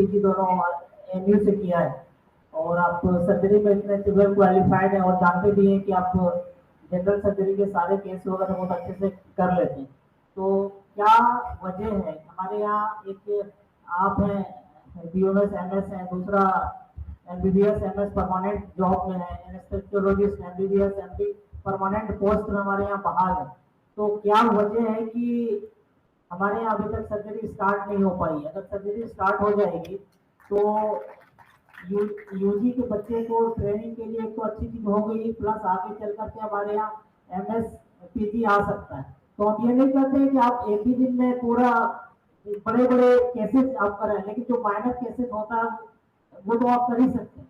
PG दोनों MU से किया है और आप सर्जरी में इतने वेल क्वालिफाइड हैं और जानते भी हैं कि आप जनरल सर्जरी के सारे केस वगैरह बहुत अच्छे से कर लेते हैं। तो क्या वजह है हमारे यहाँ, एक आप हैं बीओएस एमएस हैं, दूसरा एमबीबीएस एमएस परमानेंट जॉब में है, anaesthesiologist MBBS MD permanent post में हमारे यहाँ बहाल है। तो क्या वजह है कि हमारे यहाँ अभी तक सर्जरी स्टार्ट नहीं हो पाई? अगर सर्जरी स्टार्ट हो जाएगी तो यूजी के बच्चे को ट्रेनिंग के लिए एक तो अच्छी चीज हो गई, प्लस आगे चल करके हमारे यहाँ एमएस पीजी आ सकता है। तो हम ये नहीं कहते हैं कि आप एक ही दिन में पूरा बड़े बड़े केसेस आप करें, लेकिन जो माइनर केसेस होता है वो तो आप कर ही सकते हैं,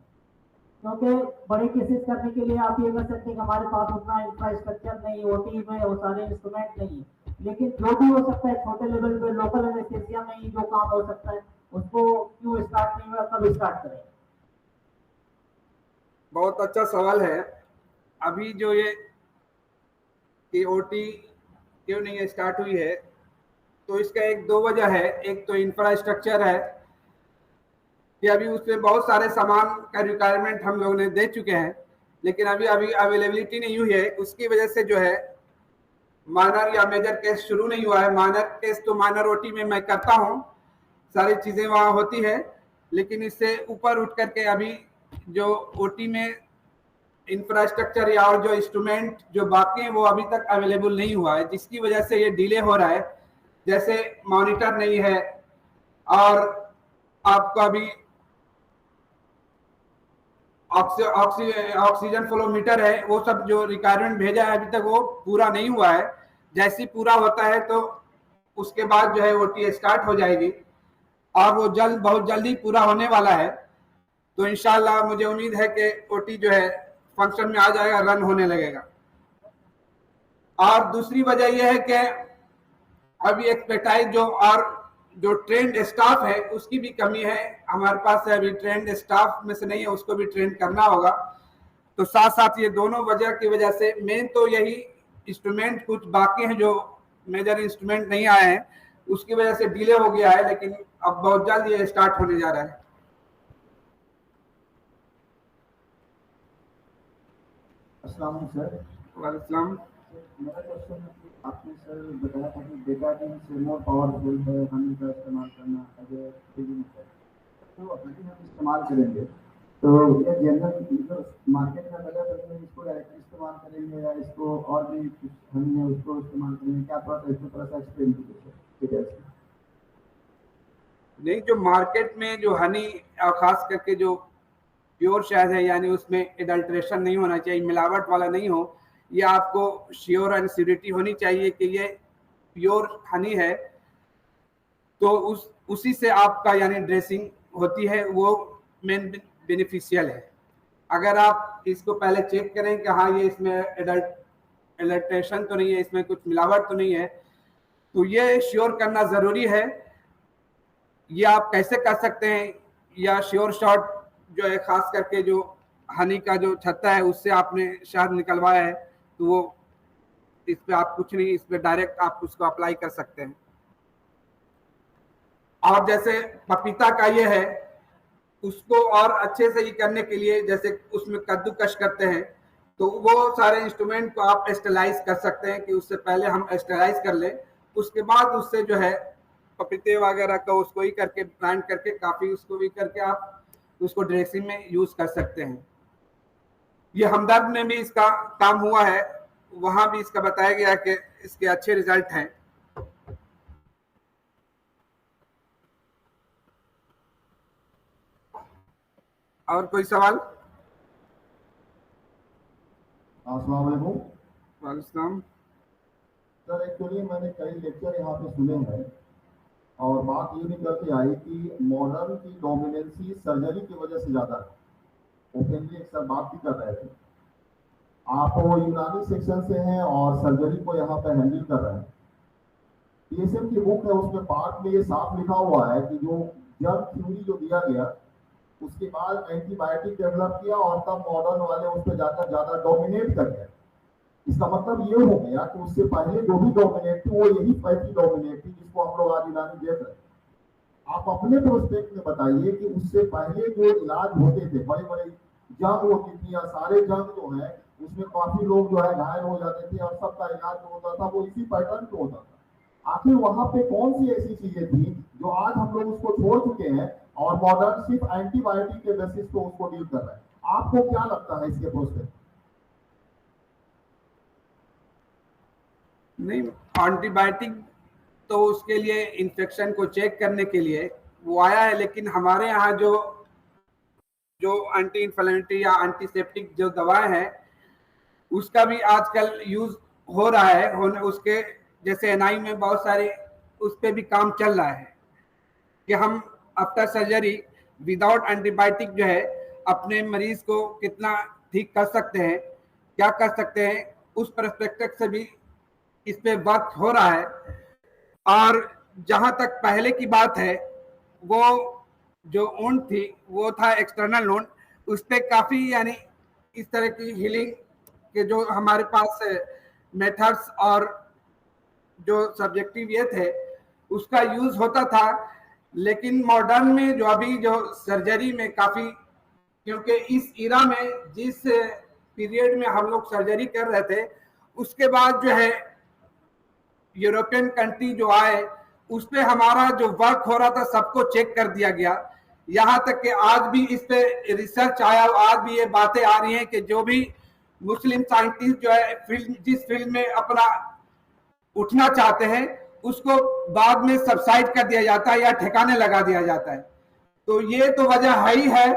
क्योंकि बड़े केसेस करने के लिए आप ये कर सकते हैं कि हमारे पास उतना इंफ्रास्ट्रक्चर नहीं, ओटी में वो सारे इंस्ट्रूमेंट नहीं है। लेकिन जो भी हो सकता है छोटे लेवल पे लोकल एनेस्थेसिया में ही जो काम हो सकता है उसको क्यों स्टार्ट नहीं हुआ, कब स्टार्ट करें? बहुत अच्छा सवाल है। अभी जो ये ओटी क्यों नहीं स्टार्ट हुई है, तो इसका एक दो वजह है। एक तो इंफ्रास्ट्रक्चर है कि अभी उसमें बहुत सारे सामान का रिक्वायरमेंट हम लोगों ने दे चुके हैं, लेकिन अभी अवेलेबिलिटी नहीं हुई है। उसकी वजह से जो है माइनर या मेजर केस शुरू नहीं हुआ है। माइनर केस तो माइनर ओटी में मैं करता हूँ, सारी चीज़ें वहाँ होती है, लेकिन इससे ऊपर उठ करके अभी जो ओटी में इंफ्रास्ट्रक्चर या और जो इंस्ट्रूमेंट जो बाकी हैं वो अभी तक अवेलेबल नहीं हुआ है, जिसकी वजह से ये डिले हो रहा है। जैसे मॉनिटर नहीं है और आपका अभी ऑक्सीजन फ्लोमीटर है, वो सब जो रिक्वायरमेंट भेजा है अभी तक वो पूरा नहीं हुआ है। जैसे ही पूरा होता है तो उसके बाद जो है ओटी स्टार्ट हो जाएगी और वो बहुत जल्दी पूरा होने वाला है। तो इंशाल्लाह मुझे उम्मीद है कि ओटी जो है फंक्शन में आ जाएगा, रन होने लगेगा। और दूसरी वजह यह है कि अभी एक्सपर्टाइज जो ट्रेंड स्टाफ है उसकी भी कमी है हमारे पास है। अभी ट्रेंड स्टाफ में से नहीं है, उसको भी ट्रेन करना होगा। तो साथ साथ ये दोनों वजह की वजह से मेन तो यही इंस्ट्रूमेंट कुछ बाकी हैं, जो मेजर इंस्ट्रूमेंट नहीं आए हैं, उसकी वजह से डिले हो गया है, लेकिन अब बहुत जल्द ये स्टार्ट होने जा रहा है। अस्सलाम सर। वालेकुम। मेरा क्वेश्चन है कि आपने सर बताया था कि बेटाडीन से मोर पावरफुल है हनी का इस्तेमाल करना अगर ट्रीटमेंट है, तो यदि हम इस्तेमाल करेंगे तो ये जनरल मार्केट में अवेलेबल है, इसको डायरेक्टली इस्तेमाल करेंगे या इसको और भी कुछ हनी है उसको इस्तेमाल करेंगे? क्या थोड़ा सा एक्सप्लेन कीजिए सर। नहीं, जो मार्केट में जो हनी खास करके जो प्योर शहद है, यानी उसमें एडल्ट्रेशन नहीं होना चाहिए, मिलावट वाला नहीं हो, ये आपको श्योर एंड श्योरिटी होनी चाहिए कि ये प्योर हनी है। तो उसी से आपका यानी ड्रेसिंग होती है, वो मेन बेनिफिशियल है। अगर आप इसको पहले चेक करें कि हाँ ये इसमें एडल्ट्रेशन तो नहीं है, इसमें कुछ मिलावट तो नहीं है, तो ये श्योर करना ज़रूरी है। ये आप कैसे कर सकते हैं, या श्योर शॉट जो है खास करके जो हनी का जो छत्ता है उससे आपने शहद निकलवाया है, तो वो इस पे आप कुछ नहीं, इस पे डायरेक्ट आप उसको अप्लाई कर सकते हैं। और जैसे पपीता का ये है, उसको और अच्छे से ये करने के लिए जैसे उसमें कद्दूकश करते हैं, तो वो सारे इंस्ट्रूमेंट को आप स्टेलाइज कर सकते हैं कि उससे पहले हम स्टेलाइज कर लें, उसके बाद उससे जो है पपीते वगैरह का उसको ही करके ब्रांड करके काफ़ी उसको भी करके आप उसको ड्रेसिंग में यूज़ कर सकते हैं। ये हमदर्द में भी इसका काम हुआ है, वहाँ भी इसका बताया गया कि इसके अच्छे रिजल्ट हैं। और कोई सवाल? अस्सलाम वालेकुम। वालेकुम। सर एक्चुअली मैंने कई लेक्चर यहाँ पे सुने हैं और बात ये निकल के आई कि मॉडर्न की डोमिनेंसी सर्जरी की वजह से ज़्यादा है। ओपनली एक सर बात भी कर रहे थे, आप वो यूनानी सेक्शन से हैं और सर्जरी को यहाँ पे हैंडल कर रहे हैं। पीएसएम की बुक है, उसमें पार्ट में ये साफ लिखा हुआ है कि जो जर्म थ्योरी जो दिया गया उसके बाद एंटीबायोटिक डेवलप किया और तब मॉडर्न वाले उस पर जाकर ज़्यादा डोमिनेट कर गए। इसका मतलब ये हो गया कि उससे पहले जो भी डोमिनेट थी वो यही पैथी डोमिनेट थी जिसको हम लोग आज यूनानी देख रहे हैं। आप अपने प्रोस्पेक्ट में बताइए कि उससे पहले जो इलाज होते थे, बड़े बड़े जंग होती थी या सारे जंग जो है उसमें काफी लोग जो है घायल हो जाते थे और सबका इलाज जो होता था वो इसी पैटर्न पे होता था। आखिर वहां पे कौन सी ऐसी चीजें थी जो आज हम लोग उसको छोड़ चुके हैं और मॉडर्न सिर्फ एंटीबायोटिक के बेसिस पे उसको डील कर रहे हैं? आपको क्या लगता है इसके प्रोस्पेक्ट? नहीं, एंटीबायोटिक तो उसके लिए इन्फेक्शन को चेक करने के लिए वो आया है, लेकिन हमारे यहाँ जो जो एंटी इन्फ्लेमेटरी या एंटीसेप्टिक जो दवाएं हैं उसका भी आजकल यूज हो रहा है, होने उसके जैसे एनआई में बहुत सारे उस पर भी काम चल रहा है कि हम आफ्टर सर्जरी विदाउट एंटीबायोटिक जो है अपने मरीज को कितना ठीक कर सकते हैं, क्या कर सकते हैं, उस परस्पेक्टिव से भी इस पे वर्क हो रहा है। और जहां तक पहले की बात है, वो जो ऊंट थी वो था एक्सटर्नल ऊंट, उस पर काफी यानी इस तरह की हीलिंग के जो हमारे पास मेथड्स और जो सब्जेक्टिव ये थे उसका यूज होता था। लेकिन मॉडर्न में जो अभी जो सर्जरी में काफी, क्योंकि इस इरा में जिस पीरियड में हम लोग सर्जरी कर रहे थे उसके बाद जो है यूरोपियन कंट्री जो आए उस पे हमारा जो वर्क हो रहा था सबको चेक कर दिया गया। यहाँ तक कि आज भी इस पे रिसर्च आया, आज भी ये बातें आ रही हैं कि जो भी मुस्लिम साइंटिस्ट जो है फील्ड जिस फील्ड में अपना उठना चाहते हैं उसको बाद में सबसाइड कर दिया जाता है या ठिकाने लगा दिया जाता है। तो ये तो वजह है ही है,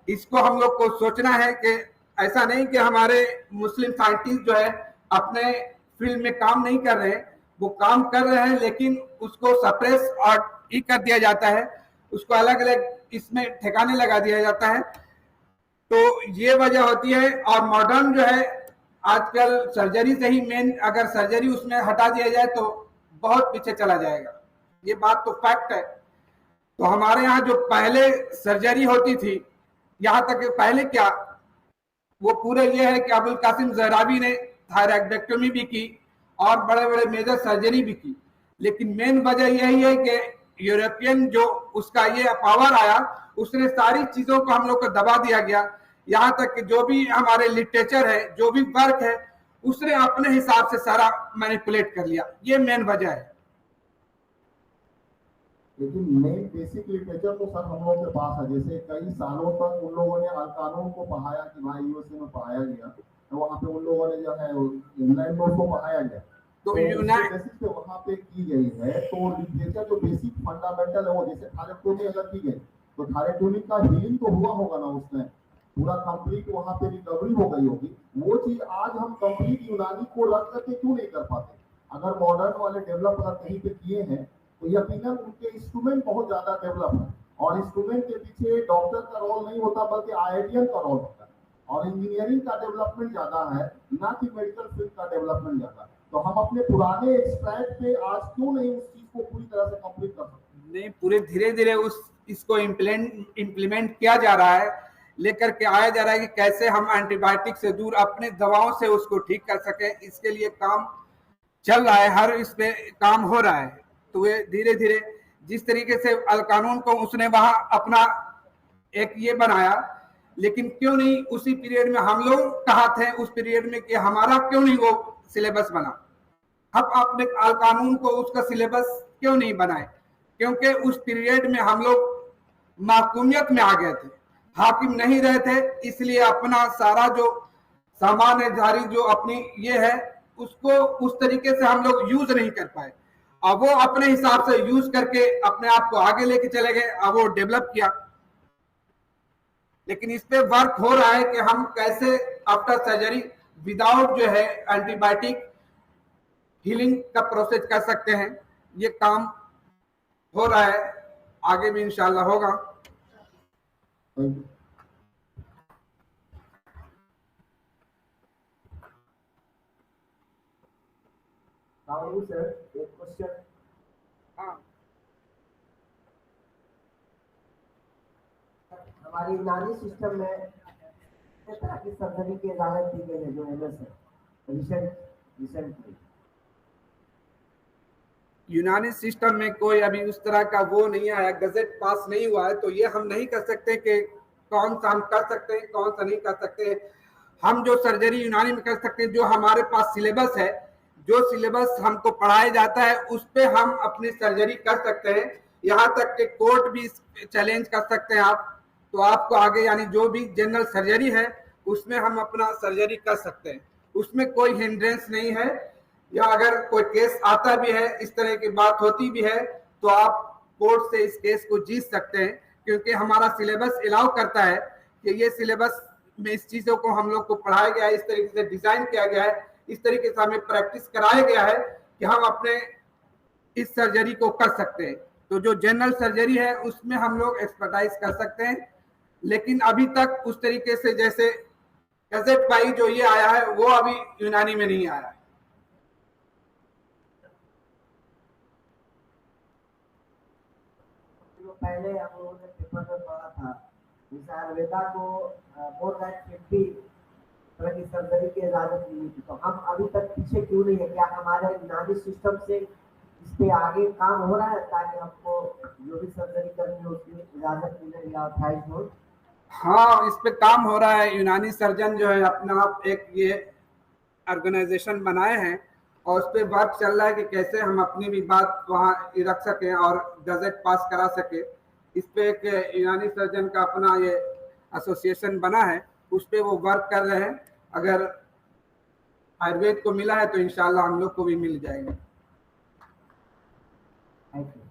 इसको हम लोग को सोचना है कि ऐसा नहीं कि हमारे मुस्लिम साइंटिस्ट जो है अपने फील्ड में काम नहीं कर रहे, वो काम कर रहे हैं लेकिन उसको सप्रेस और ही कर दिया जाता है, उसको अलग अलग इसमें ठिकाने लगा दिया जाता है। तो ये वजह होती है। और मॉडर्न जो है आजकल सर्जरी से ही मेन, अगर सर्जरी उसमें हटा दिया जाए तो बहुत पीछे चला जाएगा, ये बात तो फैक्ट है। तो हमारे यहाँ जो पहले सर्जरी होती थी, यहाँ तक पहले क्या वो पूरे ये है कि अबुल कासिम जहरावी ने थायरॉइडेक्टोमी भी की और बड़े बड़े मेजर सर्जरी भी की, लेकिन मेन वजह यही है कि यूरोपियन जो उसका ये पावर आया उसने सारी चीजों को हम लोग को दबा दिया गया। यहाँ तक कि जो भी हमारे लिटरेचर है, जो भी वर्क है, उसने अपने हिसाब से सारा मैनिपुलेट कर लिया, ये मेन वजह है। लेकिन मेन बेसिक लिटरेचर तो सर हम लोग के पास है। जैसे कई सालों तक उन लोगों ने अल कानून को पढ़ाया कि भाई यूएसए में पढ़ाया गया, तो वहाँ पे उन लोगों ने जो है इंग्लैंड में उसको पढ़ाया गया, तो बेसिस पे वहाँ पे की गई है। तो लिटरेचर जो बेसिक फंडामेंटल है वो, जैसे थायरॉइडेक्टोमी अगर की गई तो थायरॉइडेक्टोमी का हीलिंग तो हुआ होगा ना, उसमें पूरा कंप्लीट वहाँ पे रिकवरी हो गई होगी। वो चीज आज हम कंप्लीट यूनानी को रख करके क्यों नहीं कर पाते? अगर मॉडर्न वाले डेवलप अगर कहीं पे किए हैं तो यकीनन उनके इंस्ट्रूमेंट बहुत ज्यादा डेवलप है, और इंस्ट्रूमेंट के पीछे डॉक्टर का रोल नहीं होता बल्कि आईआईटीएन का रोल होता है, और इंजीनियरिंग का डेवलपमेंट ज्यादा है ना कि मेडिकल फील्ड का डेवलपमेंट ज्यादा। तो हम अपने पुराने एक्सट्रैक्ट पे आज क्यों नहीं उस चीज को पूरी तरह से कंप्लीट कर सकते? नहीं, पूरे धीरे धीरे इसको इम्प्लीमेंट किया जा रहा है, लेकर के आया जा रहा है कि कैसे हम एंटीबायोटिक से दूर अपने दवाओं से उसको ठीक कर सके। इसके लिए काम चल रहा है, हर इस पे काम हो रहा है। तो ये धीरे धीरे जिस तरीके से अल कानून को उसने वहां अपना एक ये बनाया, लेकिन क्यों नहीं उसी पीरियड में हम लोग कहा थे उस पीरियड में कि हमारा क्यों नहीं वो सिलेबस बना, हम अपने अल कानून को उसका सिलेबस क्यों नहीं बनाए? क्योंकि उस पीरियड में हम लोग महकूमियत में आ गए थे, हाकिम नहीं रहे थे, इसलिए अपना सारा जो सामान्य जारी जो अपनी ये है उसको उस तरीके से हम लोग यूज नहीं कर पाए। अब वो अपने हिसाब से यूज करके अपने आप को आगे लेके चले गए, अब वो डेवलप किया। लेकिन इस पे वर्क हो रहा है कि हम कैसे आफ्टर सर्जरी विदाउट जो है एंटीबायोटिक हीलिंग का प्रोसेस कर सकते हैं, ये काम हो रहा है, आगे भी इंशाल्लाह होगा। सर एक क्वेश्चन। हाँ, हमारी यूनानी सिस्टम में किस तरह की सर्जरी की इजाजत दी गई है जो एमएस है रिसेंटली? यूनानी सिस्टम में कोई अभी उस तरह का वो नहीं आया, गजट पास नहीं हुआ है, तो ये हम नहीं कर सकते कि कौन सा हम कर सकते हैं कौन सा नहीं कर सकते। हम जो सर्जरी यूनानी में कर सकते हैं, जो हमारे पास सिलेबस है, जो सिलेबस हमको पढ़ाया जाता है उस पे हम अपनी सर्जरी कर सकते हैं। यहाँ तक कि कोर्ट भी चैलेंज कर सकते हैं आप, तो आपको आगे यानी जो भी जनरल सर्जरी है उसमें हम अपना सर्जरी कर सकते हैं, उसमें कोई हिंड्रेंस नहीं है। या अगर कोई केस आता भी है, इस तरह की बात होती भी है, तो आप कोर्ट से इस केस को जीत सकते हैं, क्योंकि हमारा सिलेबस अलाउ करता है कि ये सिलेबस में इस चीजों को हम लोग को पढ़ाया गया है, इस तरीके से डिजाइन किया गया है, इस तरीके से हमें प्रैक्टिस कराया गया है कि हम अपने इस सर्जरी को कर सकते हैं। तो जो जनरल सर्जरी है उसमें हम लोग एक्सपर्टाइज कर सकते हैं, लेकिन अभी तक उस तरीके से जैसे गजट बाई जो ये आया है वो अभी यूनानी में नहीं आया है। पहले हम लोगों ने पेपर में पढ़ा था इस आयुर्वेदा को मोर देन 50 तरह की सर्जरी की इजाजत मिली थी, तो हम अभी तक पीछे क्यों नहीं है? क्या हमारे यूनानी सिस्टम से इस पे आगे काम हो रहा है ताकि हमको जो भी सर्जरी करनी हो उसकी इजाजत मिले या ऑथराइज हो? हाँ, इस पे काम हो रहा है। यूनानी सर्जन जो है अपना एक ये ऑर्गेनाइजेशन बनाए हैं और उस पर वर्क चल रहा है कि कैसे हम अपनी भी बात वहाँ रख सकें और गजट पास करा सके। इस पे एक यूनानी सर्जन का अपना ये एसोसिएशन बना है, उस पे वो वर्क कर रहे हैं। अगर आयुर्वेद को मिला है तो इंशाल्लाह हम लोग को भी मिल जाएगा। Thank you.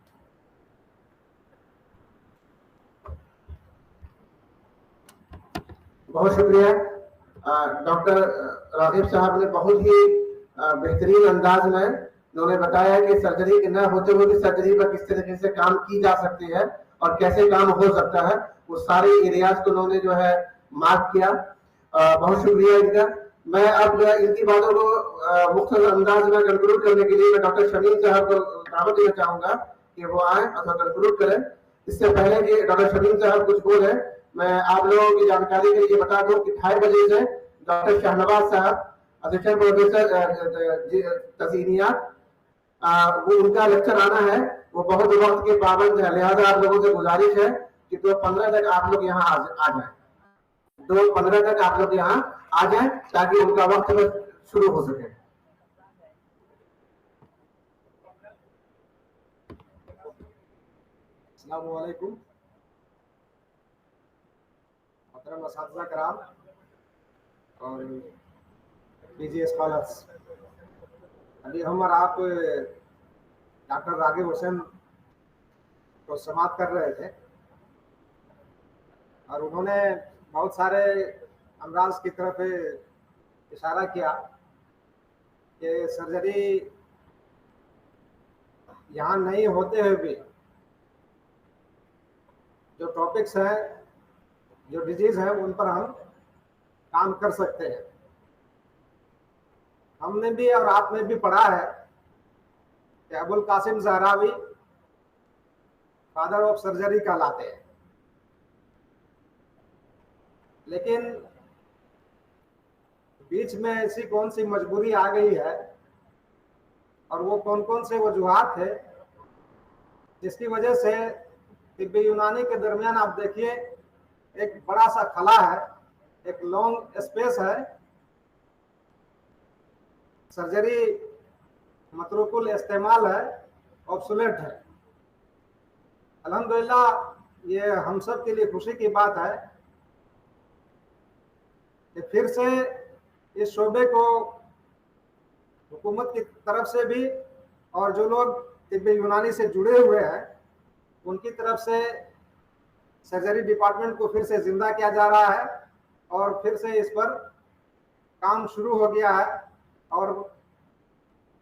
बहुत शुक्रिया। डॉक्टर राघव साहब ने बहुत ही बेहतरीन अंदाज में उन्होंने बताया कि सर्जरी न होते हुए भी सर्जरी पर किस तरीके से काम की जा सकती है और कैसे काम हो सकता है, वो सारे एरियाज को उन्होंने जो है मार्क किया। बहुत शुक्रिया इनका। मैं अब इनकी बातों को मुख्तसर अंदाज में कंक्लूड करने के लिए मैं डॉक्टर शमीम साहब को दावत देना चाहूंगा कि वो आए अथवा कंक्लूड करें। इससे पहले कि डॉक्टर शमीम साहब कुछ बोले, मैं आप लोगों की जानकारी के लिए बता दूं कि 2:30 बजे से डॉक्टर शाहनवाज साहब असिस्टेंट प्रोफेसर तसीनियात वो उनका लेक्चर आना है। वो बहुत वक्त के पाबंद है, लिहाजा आप लोगों से गुजारिश है कि 2:15 तक आप लोग यहाँ आ जाए। 2:15 तक आप लोग यहाँ आ जाए ताकि उनका वक्त शुरू हो सके। अस्सलाम वालेकुम मोहतरम असातिज़ा कराम और पीजी स्कॉलर्स। अभी हम और आप डॉक्टर रागिब हुसैन को समाप्त कर रहे थे और उन्होंने बहुत सारे अमराज की तरफ इशारा किया कि सर्जरी यहाँ नहीं होते हुए भी जो टॉपिक्स हैं, जो डिजीज हैं, उन पर हम काम कर सकते हैं। हमने भी और आपने भी पढ़ा है कि Abul Qasim Zahrawi father of surgery कहलाते हैं, लेकिन बीच में ऐसी कौन सी मजबूरी आ गई है और वो कौन कौन से वजूहात थे जिसकी वजह से तिब्बी यूनानी के दरमियान आप देखिए एक बड़ा सा खला है, एक लॉन्ग स्पेस है। सर्जरी मतरूकुल इस्तेमाल है, ऑब्सोलेट है। अल्हम्दुलिल्लाह ये हम सब के लिए खुशी की बात है कि फिर से इस शोबे को हुकूमत की तरफ से भी और जो लोग तिब्बी यूनानी से जुड़े हुए हैं उनकी तरफ से सर्जरी डिपार्टमेंट को फिर से जिंदा किया जा रहा है और फिर से इस पर काम शुरू हो गया है। और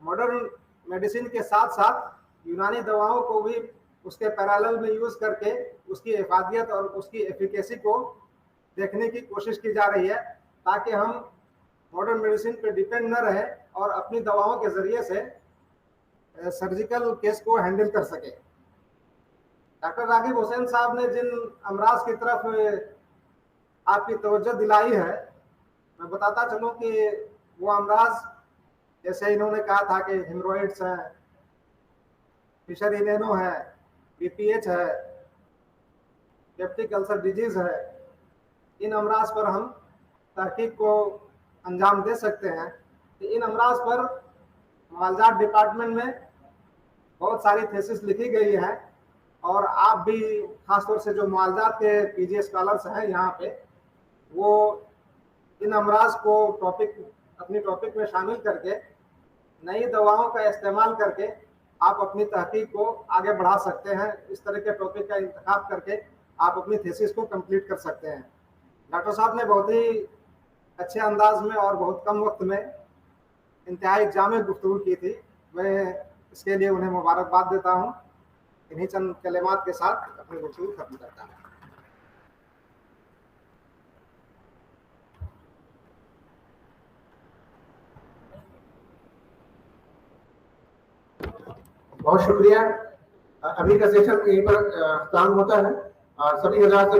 मॉडर्न मेडिसिन के साथ साथ यूनानी दवाओं को भी उसके पैरेलल में यूज़ करके उसकी इफादियत और उसकी एफिकेसी को देखने की कोशिश की जा रही है ताकि हम मॉडर्न मेडिसिन पे डिपेंड न रहे और अपनी दवाओं के ज़रिए से सर्जिकल केस को हैंडल कर सके। डॉक्टर रागिब हुसैन साहब ने जिन अमराज की तरफ आपकी तवज्जो दिलाई है, मैं बताता चलूँ कि वो अमराज जैसे इन्होंने कहा था कि हेमरोइड्स हैं, फिशर इनेनो है, बीपीएच है, पेप्टिक अल्सर डिजीज है, इन अमराज पर हम तहकीक को अंजाम दे सकते हैं। तो इन अमराज पर मालजात डिपार्टमेंट में बहुत सारी थीसिस लिखी गई है और आप भी खासतौर से जो मालजात के पीजी स्कॉलर्स हैं यहाँ पे, वो इन अमराज को अपनी टॉपिक में शामिल करके नई दवाओं का इस्तेमाल करके आप अपनी तहकीक को आगे बढ़ा सकते हैं। इस तरह के टॉपिक का इंतखाब करके आप अपनी थीसिस को कंप्लीट कर सकते हैं। डॉक्टर साहब ने बहुत ही अच्छे अंदाज में और बहुत कम वक्त में इंतहाई जामे गुफ्तगू की थी। मैं इसके लिए उन्हें मुबारकबाद देता हूँ। इन्हीं चंद कलिमात के साथ अपनी गुफ्तगू खत्म करता हूँ। बहुत शुक्रिया। अभी का सेशन यहीं पर खत्म होता है और सभी हजरात से